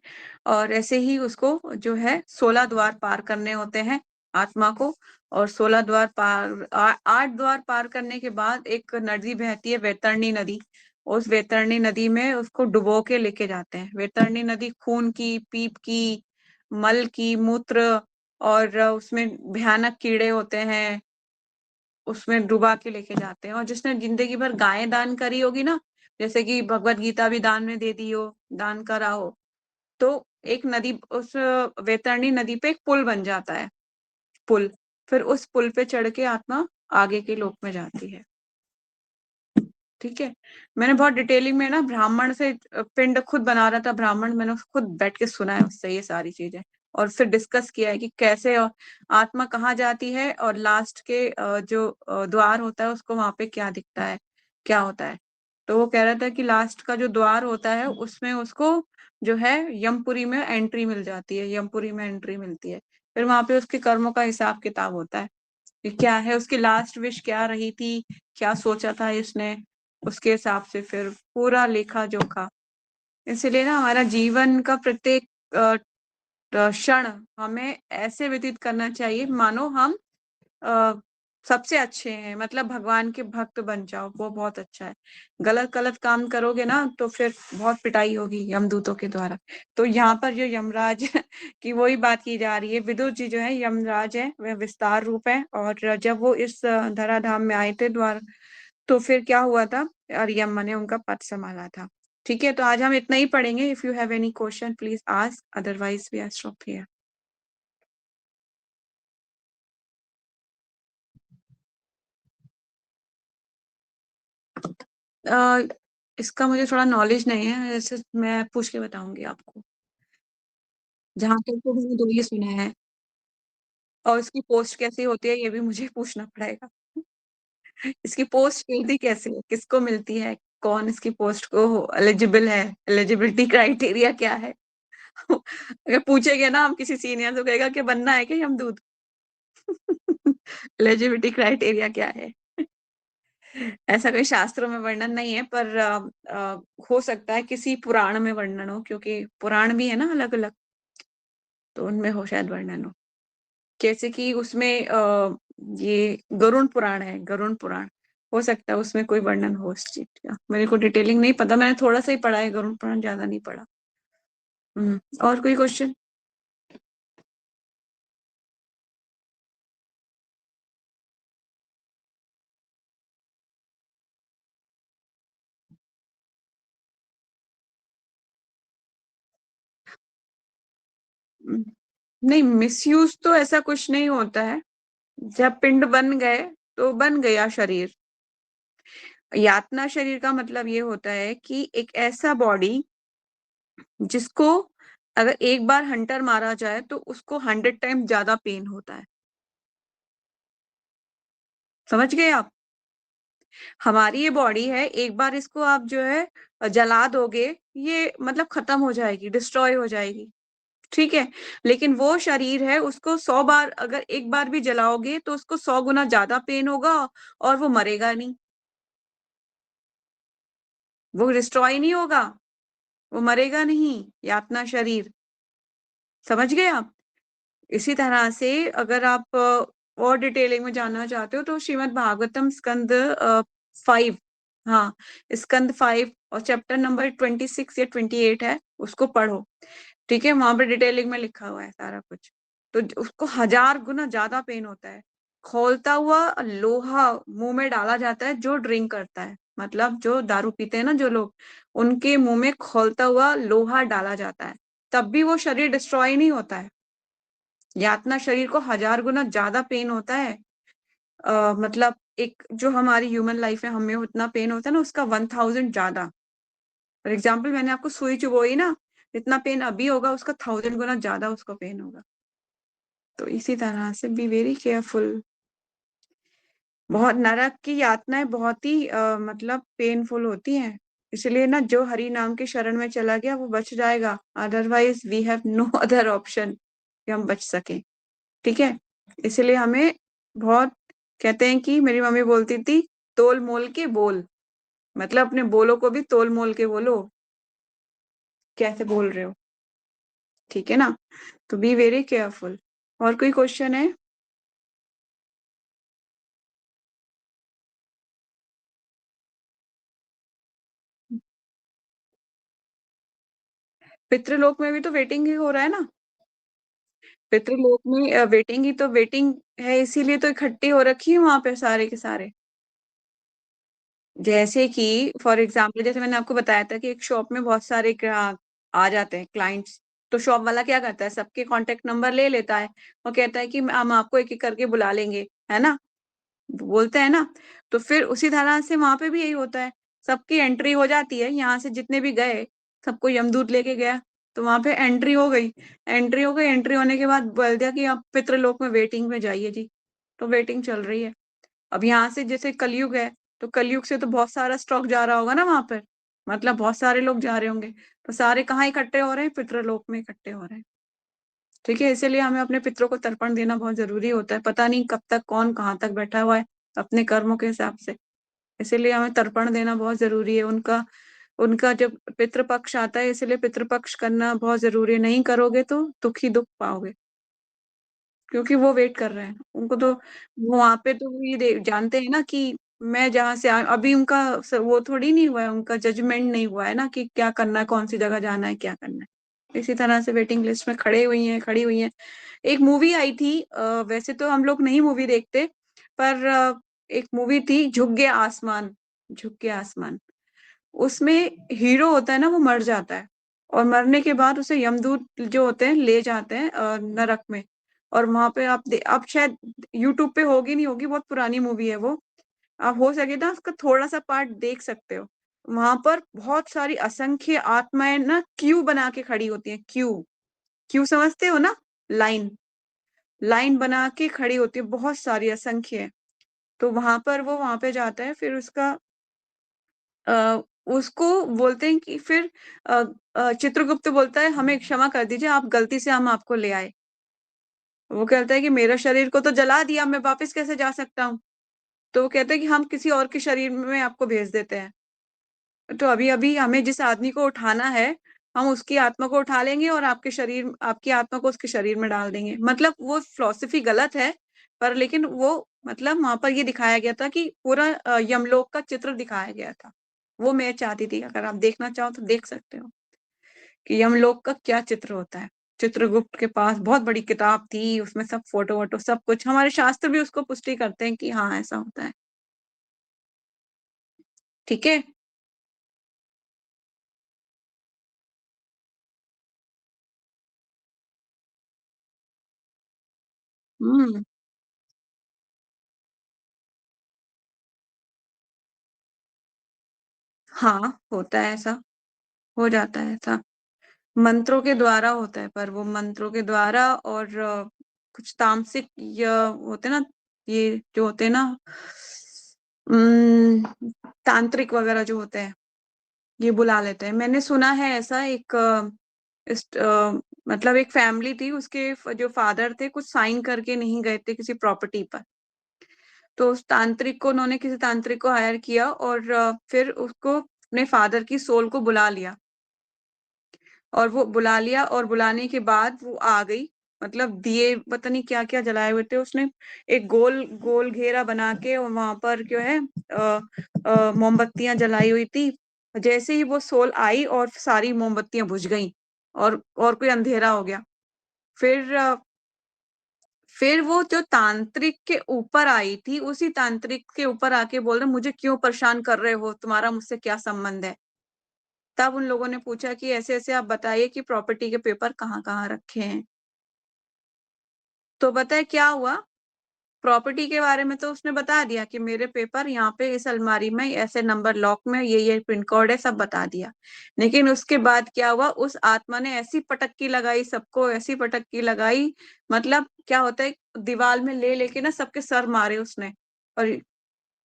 और ऐसे ही उसको जो है 16 द्वार पार करने होते हैं आत्मा को। और 16 द्वार पार 8 द्वार पार करने के बाद एक नदी बहती है, वैतरणी नदी। उस वैतरणी नदी में उसको डुबो के लेके जाते हैं। वैतरणी नदी खून की, पीप की, मल की, मूत्र, और उसमें भयानक कीड़े होते हैं, उसमें डुबा के लेके जाते हैं। और जिसने जिंदगी भर गायें दान करी होगी ना, जैसे कि भगवत गीता भी दान में दे दी हो, दान करा हो, तो एक नदी, उस वैतरणी नदी पे एक पुल बन जाता है। पुल, फिर उस पुल पे चढ़ के आत्मा आगे के लोक में जाती है। ठीक है। मैंने बहुत डिटेलिंग में ना ब्राह्मण से, पिंड खुद बना रहा था ब्राह्मण, मैंने खुद बैठ के सुना है उससे ये सारी चीजें, और फिर डिस्कस किया है कि कैसे आत्मा कहाँ जाती है, और लास्ट के जो द्वार होता है उसको वहां पे क्या दिखता है, क्या होता है। तो वो कह रहा था कि लास्ट का जो द्वार होता है उसमें उसको जो है यमपुरी में एंट्री मिल जाती है, यमपुरी में एंट्री मिलती है। फिर वहां पे उसके कर्मों का हिसाब किताब होता है कि क्या है, उसकी लास्ट विश क्या रही थी, क्या सोचा था इसने, उसके हिसाब से फिर पूरा लेखा जोखा। इसलिए ना हमारा जीवन का प्रत्येक क्षण हमें ऐसे व्यतीत करना चाहिए मानो हम अ, सबसे अच्छे हैं, मतलब भगवान के भक्त बन जाओ, वो बहुत अच्छा है। गलत गलत काम करोगे ना तो फिर बहुत पिटाई होगी यमदूतों के द्वारा। तो यहाँ पर जो यमराज की वही बात की जा रही है। विदुर जी जो है यमराज है, वह विस्तार रूप है। और जब वो इस धराधाम में आए थे द्वार, तो फिर क्या हुआ था, और यम ने उनका पद संभाला था। ठीक है, तो आज हम इतना ही पढ़ेंगे। If you have any question please ask, otherwise we are stop here. अ, इसका मुझे थोड़ा नॉलेज नहीं है, जैसे मैं पूछ के बताऊंगी आपको। जहां तक तो मैंने तो ये सुना है। और इसकी पोस्ट कैसी होती है ये भी मुझे पूछना पड़ेगा। इसकी पोस्ट मिलती कैसे है, किसको मिलती है, कौन इसकी पोस्ट को एलिजिबल है, एलिजिबिलिटी क्राइटेरिया क्या है। अगर पूछेंगे ना हम किसी सीनियर तो कहेगा कि बनना है कि हम दूध। एलिजिबिलिटी क्राइटेरिया क्या है। ऐसा कोई शास्त्रों में वर्णन नहीं है, पर हो सकता है किसी पुराण में वर्णन हो, क्योंकि पुराण भी है ना अलग अलग, तो उनमें हो शायद वर्णन हो। जैसे कि उसमें ये गरुण पुराण है, गरुण पुराण, हो सकता है उसमें कोई वर्णन हो इस चीज का। मेरे को डिटेलिंग नहीं पता, मैंने थोड़ा सा ही पढ़ा है गरुण पुराण, ज्यादा नहीं पढ़ा। और कोई क्वेश्चन? नहीं, मिसयूज तो ऐसा कुछ नहीं होता है। जब पिंड बन गए तो बन गया शरीर। यातना शरीर का मतलब ये होता है कि एक ऐसा बॉडी जिसको अगर एक बार हंटर मारा जाए तो उसको 100 टाइम ज्यादा पेन होता है। समझ गए आप? हमारी ये बॉडी है, एक बार इसको आप जो है जला दोगे, ये मतलब खत्म हो जाएगी, डिस्ट्रॉय हो जाएगी। ठीक है। लेकिन वो शरीर है, उसको 100 बार अगर एक बार भी जलाओगे तो उसको 100 गुना ज्यादा पेन होगा, और वो मरेगा नहीं, वो डिस्ट्रॉय नहीं होगा, वो मरेगा नहीं, यातना शरीर। समझ गए आप? इसी तरह से अगर आप और डिटेलिंग में जानना चाहते हो तो श्रीमद् भागवतम स्कंद 5, हाँ, स्कंद 5 और चैप्टर नंबर 26 या 28 है, उसको पढ़ो। ठीक है, वहां पर डिटेलिंग में लिखा हुआ है सारा कुछ। तो उसको 1000 गुना ज्यादा पेन होता है। खौलता हुआ लोहा मुंह में डाला जाता है जो ड्रिंक करता है, मतलब जो दारू पीते हैं ना जो लोग, उनके मुंह में खौलता हुआ लोहा डाला जाता है, तब भी वो शरीर डिस्ट्रॉय नहीं होता है। यातना शरीर को 1000 गुना ज्यादा पेन होता है। मतलब एक जो हमारी ह्यूमन लाइफ है, हमें उतना पेन होता है ना, उसका 1000 ज्यादा। फॉर एग्जाम्पल मैंने आपको सुई चुभोई ना, जितना पेन अभी होगा उसका 1000 गुना ज्यादा उसको पेन होगा। तो इसी तरह से बी वेरी केयरफुल। बहुत नरक की यातनाएं बहुत ही मतलब पेनफुल होती हैं। इसलिए ना जो हरि नाम की शरण में चला गया वो बच जाएगा, otherwise we have no other option कि हम बच सकें। ठीक है, इसलिए हमें बहुत, कहते हैं कि मेरी मम्मी बोलती थी, तोल मोल के बोल, मतलब अपने बोलों को भी तोल मोल के बोलो, कैसे बोल रहे हो। ठीक है ना, तो बी वेरी केयरफुल। और कोई क्वेश्चन है? पितृलोक में भी तो वेटिंग ही हो रहा है ना। पितृलोक में वेटिंग ही तो, वेटिंग है इसीलिए तो इकट्ठी हो रखी है वहां पे सारे के सारे। जैसे कि फॉर एग्जाम्पल, जैसे मैंने आपको बताया था कि एक शॉप में बहुत सारे ग्राहक आ जाते हैं, क्लाइंट्स। तो शॉप वाला क्या करता है, सबके कांटेक्ट नंबर ले लेता है और कहता है कि हम आपको एक एक करके बुला लेंगे, है ना, बोलते हैं ना। तो फिर उसी तरह से वहां पे भी यही होता है, सबकी एंट्री हो जाती है, यहाँ से जितने भी गए सबको यमदूत लेके गया, तो वहां पे एंट्री हो गई। एंट्री हो गई, एंट्री होने के बाद बोल दिया कि आप पितृलोक में वेटिंग में जाइए जी। तो वेटिंग चल रही है। अब यहाँ से जैसे कलयुग है, तो कलयुग से तो बहुत सारा स्टॉक जा रहा होगा ना वहां पर, मतलब बहुत सारे लोग जा रहे होंगे, तो सारे कहाँ इकट्ठे हो रहे हैं, पितृलोक में इकट्ठे हो रहे हैं। ठीक है, इसीलिए हमें अपने पितरों को तर्पण देना बहुत जरूरी होता है, पता नहीं कब तक कौन कहाँ तक बैठा हुआ है अपने कर्मों के हिसाब से। इसीलिए हमें तर्पण देना बहुत जरूरी है उनका। उनका जब पितृपक्ष आता है, इसलिए पितृपक्ष करना बहुत जरूरी है, नहीं करोगे तो दुख ही दुख पाओगे, क्योंकि वो वेट कर रहे हैं उनको तो। वो वहां पे तो ये जानते हैं ना कि मैं जहां से अभी उनका वो थोड़ी नहीं हुआ है, उनका जजमेंट नहीं हुआ है ना कि क्या करना है, कौन सी जगह जाना है, क्या करना है। इसी तरह से वेटिंग लिस्ट में खड़ी हुई हैं। एक मूवी आई थी, वैसे तो हम लोग नहीं मूवी देखते, पर एक मूवी थी झुक गया आसमान, झुक गया आसमान। उसमें हीरो होता है ना, वो मर जाता है, और मरने के बाद उसे यमदूत जो होते हैं ले जाते हैं नरक में। और वहां पे आप शायद यूट्यूब पे होगी, नहीं होगी, बहुत पुरानी मूवी है वो। आप हो सके ना उसका थोड़ा सा पार्ट देख सकते हो। वहां पर बहुत सारी असंख्य आत्माएं ना क्यू बना के खड़ी होती हैं, क्यू। क्यू समझते हो ना, लाइन, लाइन बना के खड़ी होती है, बहुत सारी असंख्य। तो वहां पर वो वहां पे जाता है, फिर उसका आ, उसको बोलते हैं कि फिर चित्रगुप्त बोलता है हमें क्षमा कर दीजिए, आप गलती से हम आपको ले आए। वो कहता है कि मेरा शरीर को तो जला दिया, मैं वापस कैसे जा सकता हूँ। तो वो कहते हैं कि हम किसी और के शरीर में आपको भेज देते हैं। तो अभी अभी हमें जिस आदमी को उठाना है, हम उसकी आत्मा को उठा लेंगे और आपके शरीर, आपकी आत्मा को उसके शरीर में डाल देंगे। मतलब वो फिलॉसफी गलत है, पर लेकिन वो, मतलब वहां पर ये दिखाया गया था कि पूरा यमलोक का चित्र दिखाया गया था। वो मैं चाहती थी, अगर आप देखना चाहो तो देख सकते हो कि यमलोक का क्या चित्र होता है। चित्रगुप्त के पास बहुत बड़ी किताब थी, उसमें सब फोटो वोटो सब कुछ, हमारे शास्त्र भी उसको पुष्टि करते हैं कि हाँ ऐसा होता है। ठीक है। हम्म। हाँ, होता है ऐसा, हो जाता है ऐसा। मंत्रों के द्वारा होता है, पर वो मंत्रों के द्वारा, और कुछ तामसिक या होते ना, ये जो होते हैं ना, तांत्रिक वगैरह जो होते हैं, ये बुला लेते हैं। मैंने सुना है ऐसा, एक मतलब एक फैमिली थी, उसके जो फादर थे कुछ साइन करके नहीं गए थे किसी प्रॉपर्टी पर। तो उस तांत्रिक को, उन्होंने किसी तांत्रिक को हायर किया, और फिर उसको अपने फादर की सोल को बुला लिया। और वो बुला लिया, और बुलाने के बाद वो आ गई, मतलब दिए पता नहीं क्या क्या जलाए हुए थे उसने। एक गोल गोल घेरा बना के, और वहां पर जो है मोमबत्तियां जलाई हुई थी। जैसे ही वो सोल आई, और सारी मोमबत्तियां बुझ गईं, और कोई अंधेरा हो गया। फिर फिर वो जो तांत्रिक के ऊपर आई थी, उसी तांत्रिक के ऊपर आके बोल रहे, मुझे क्यों परेशान कर रहे हो, तुम्हारा मुझसे क्या संबंध है। तब उन लोगों ने पूछा कि ऐसे ऐसे आप बताइए कि प्रॉपर्टी के पेपर कहाँ कहाँ रखे हैं। तो बताए क्या हुआ, प्रॉपर्टी के बारे में तो उसने बता दिया कि मेरे पेपर यहाँ पे इस अलमारी में ऐसे नंबर लॉक में, ये पिन कोड है, सब बता दिया। लेकिन उसके बाद क्या हुआ, उस आत्मा ने ऐसी पटक्की लगाई सबको, ऐसी पटक्की लगाई, मतलब क्या होता है, दीवार में ले लेके ना सबके सर मारे उसने। और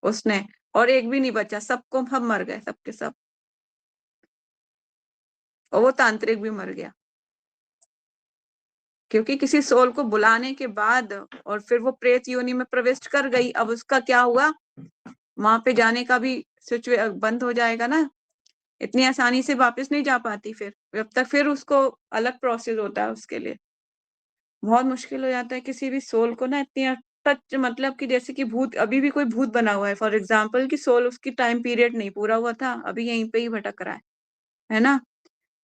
उसने, और एक भी नहीं बचा, सबको, सब मर गए सबके सब। और वो तांत्रिक भी मर गया, क्योंकि किसी सोल को बुलाने के बाद और फिर वो प्रेत योनि में प्रविष्ट कर गई, अब उसका क्या हुआ, वहां पे जाने का भी बंद हो जाएगा ना, इतनी आसानी से वापस नहीं जा पाती, फिर जब तक फिर उसको अलग प्रोसेस होता है उसके लिए, बहुत मुश्किल हो जाता है किसी भी सोल को ना, इतनी टच, मतलब कि जैसे कि भूत, अभी भी कोई भूत बना हुआ है फॉर एग्जाम्पल, कि सोल उसकी टाइम पीरियड नहीं पूरा हुआ था, अभी यहीं पे ही भटक रहा है ना,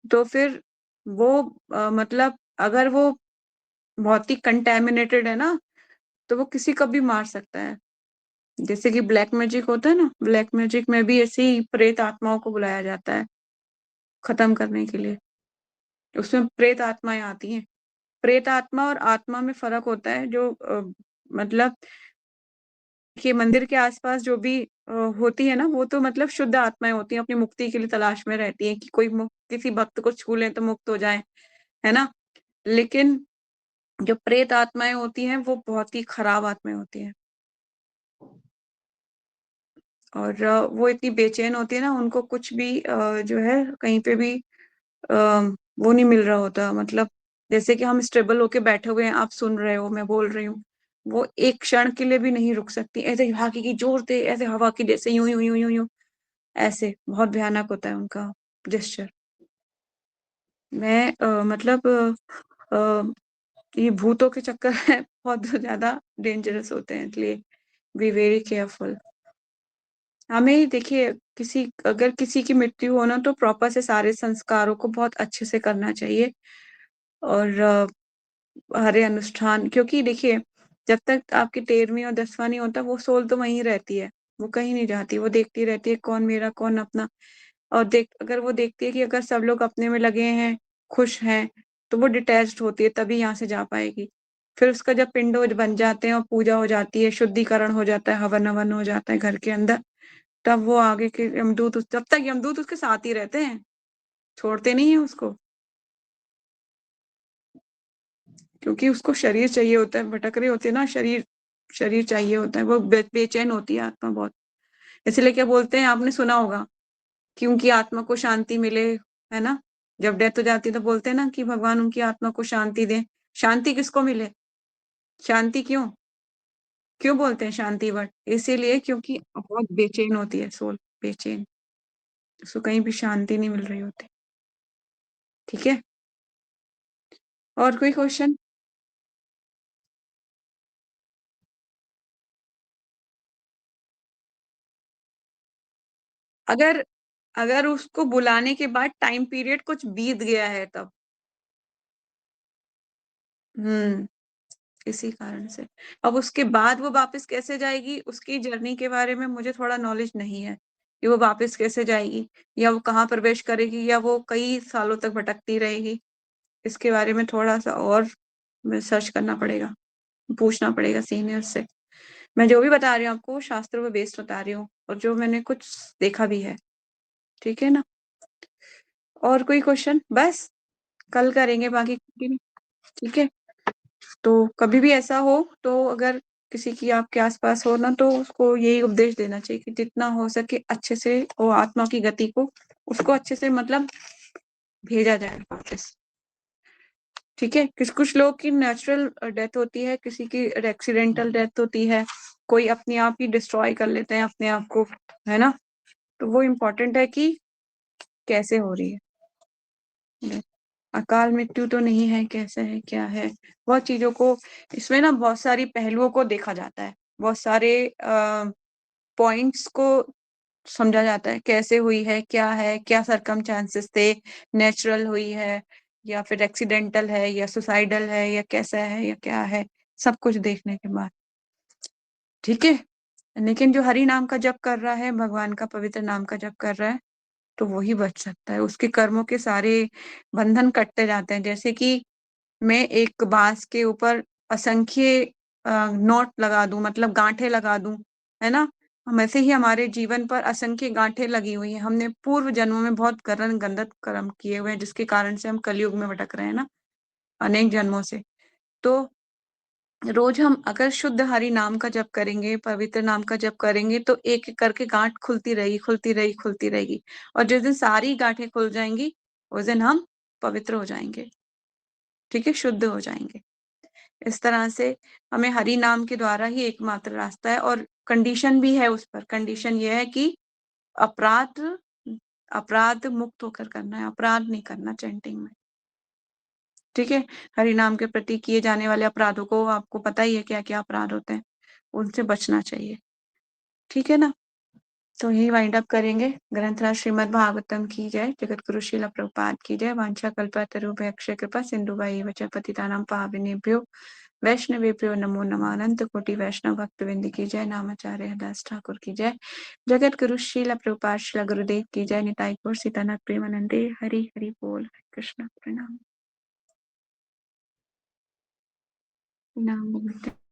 तो फिर वो मतलब अगर वो बहुत ही कंटेमिनेटेड है ना, तो वो किसी को भी मार सकता है। जैसे कि ब्लैक मैजिक होता है ना, ब्लैक मैजिक में भी ऐसे ही प्रेत आत्माओं को बुलाया जाता है खत्म करने के लिए, उसमें प्रेत आत्माएं आती हैं। प्रेत आत्मा और आत्मा में फर्क होता है, जो मतलब कि मंदिर के आसपास जो भी होती है ना, वो तो मतलब शुद्ध आत्माएं होती हैं, अपनी मुक्ति के लिए तलाश में रहती हैं कि कोई किसी भक्त को छू लें तो मुक्त हो जाए, है ना। लेकिन जो प्रेत आत्माएं होती हैं वो बहुत ही खराब आत्माएं होती हैं, और वो इतनी बेचैन होती है ना, उनको कुछ भी जो है कहीं पे भी वो नहीं मिल रहा होता, मतलब जैसे कि हम स्टेबल होके बैठे हुए हैं, आप सुन रहे हो, मैं बोल रही हूँ, वो एक क्षण के लिए भी नहीं रुक सकती, ऐसे भागी की जोर थे, ऐसे हवा की जैसे यूं यूं यूं यूं यूं, ऐसे बहुत भयानक होता है उनका जेस्चर। मैं मतलब ये भूतों के चक्कर में बहुत ज्यादा डेंजरस होते हैं, इसलिए बी वेरी केयरफुल। हमें देखिए, किसी अगर किसी की मृत्यु हो ना, तो प्रॉपर से सारे संस्कारों को बहुत अच्छे से करना चाहिए, और हरे अनुष्ठान, क्योंकि देखिए जब तक आपकी 13वीं और 10वां नहीं होता, वो सोल तो वहीं रहती है, वो कहीं नहीं जाती, वो देखती रहती है कौन मेरा कौन अपना, और अगर वो देखती है कि अगर सब लोग अपने में लगे हैं, खुश हैं, तो वो डिटैच्ड होती है, तभी यहाँ से जा पाएगी। फिर उसका जब पिंड बन जाते हैं और पूजा हो जाती है, शुद्धिकरण हो जाता है, हवन हवन हो जाता है घर के अंदर, तब वो आगे के यमदूत तब तक यमदूत उसके साथ ही रहते हैं, छोड़ते नहीं है उसको, क्योंकि उसको शरीर चाहिए होता है, भटक रहे होते हैं ना, शरीर शरीर चाहिए होता है, वो बेचैन होती है आत्मा बहुत। इसलिए क्या बोलते हैं, आपने सुना होगा, कि आत्मा को शांति मिले, है ना, जब डेथ हो जाती है तो बोलते हैं ना कि भगवान उनकी आत्मा को शांति दे। शांति किसको मिले, शांति क्यों, क्यों बोलते हैं शांति वर्ड, इसीलिए क्योंकि बहुत बेचैन होती है सोल, बेचैन, उसको कहीं भी शांति नहीं मिल रही होती। ठीक है, और कोई क्वेश्चन? अगर अगर उसको बुलाने के बाद टाइम पीरियड कुछ बीत गया है तब, हम्म, इसी कारण से। अब उसके बाद वो वापस कैसे जाएगी, उसकी जर्नी के बारे में मुझे थोड़ा नॉलेज नहीं है, कि वो वापस कैसे जाएगी, या वो कहाँ प्रवेश करेगी, या वो कई सालों तक भटकती रहेगी, इसके बारे में थोड़ा सा और सर्च करना पड़ेगा, पूछना पड़ेगा सीनियर से। मैं जो भी बता रही हूँ आपको, शास्त्रों पे बेस्ड बता रही हूँ, और जो मैंने कुछ देखा भी है। ठीक है ना, और कोई क्वेश्चन? बस, कल करेंगे बाकी continue। ठीक है, तो कभी भी ऐसा हो तो अगर किसी की आपके आसपास हो ना, तो उसको यही उपदेश देना चाहिए कि जितना हो सके अच्छे से वो आत्मा की गति को, उसको अच्छे से मतलब भेजा जाए वापस। ठीक है, कुछ लोग की नेचुरल डेथ होती है, किसी की एक्सीडेंटल डेथ होती है, कोई अपने आप ही डिस्ट्रॉय कर लेते हैं अपने आप को, है ना, तो वो इम्पोर्टेंट है कि कैसे हो रही है। अकाल मृत्यु तो नहीं है, कैसे है क्या है, बहुत चीजों को, इसमें ना बहुत सारी पहलुओं को देखा जाता है, बहुत सारे पॉइंट्स को समझा जाता है, कैसे हुई है, क्या सरकमचांसेस थे, नेचुरल हुई है या फिर एक्सीडेंटल है या सुसाइडल है या कैसा है या क्या है, सब कुछ देखने के बाद। ठीक है, लेकिन जो हरि नाम का जप कर रहा है, भगवान का पवित्र नाम का जप कर रहा है, तो वही बच सकता है, उसके कर्मों के सारे बंधन कटते जाते हैं। जैसे कि मैं एक बांस के ऊपर असंख्य नोट लगा दूं, मतलब गांठें लगा दूं, है ना, हम ऐसे ही हमारे जीवन पर असंख्य गांठें लगी हुई हैं, हमने पूर्व जन्मों में बहुत गंदत कर्म किए हुए हैं, जिसके कारण से हम कलयुग में भटक रहे हैं ना, अनेक जन्मों से। तो रोज हम अगर शुद्ध हरि नाम का जप करेंगे, पवित्र नाम का जप करेंगे, तो एक एक करके गांठ खुलती रहेगी, खुलती रहेगी, खुलती रहेगी, और जिस दिन सारी गांठें खुल जाएंगी, उस दिन हम पवित्र हो जाएंगे, ठीक है, शुद्ध हो जाएंगे। इस तरह से हमें हरि नाम के द्वारा ही एकमात्र रास्ता है, और कंडीशन भी है उस पर। कंडीशन ये है कि अपराध अपराध मुक्त होकर करना है, अपराध नहीं करना चैंटिंग में, ठीक है। हरि नाम के प्रति किए जाने वाले अपराधों को आपको पता ही है क्या क्या अपराध होते हैं, उनसे बचना चाहिए, ठीक है ना। तो यही वाइंड अप करेंगे। ग्रंथराज श्रीमद् भागवतम की जय, जगत गुरु श्रील प्रभुपाद की जय। वांछा कल्पतरुभ्य अक्षय कृपा सिंधुभ्य एव च पतितानां पावनेभ्यो वैष्णवेभ्यो नमो नमः। अनंत कोटि वैष्णव भक्त विंद की जय। नामाचार्य हरदास ठाकुर की जय। जगत गुरु श्रील प्रभुपाद श्रील गुरुदेव की जय। निताई गौर सीतानाथ प्रेमानंदे। हरि हरि बोल। हरे कृष्ण। प्रणाम। प्रणाम।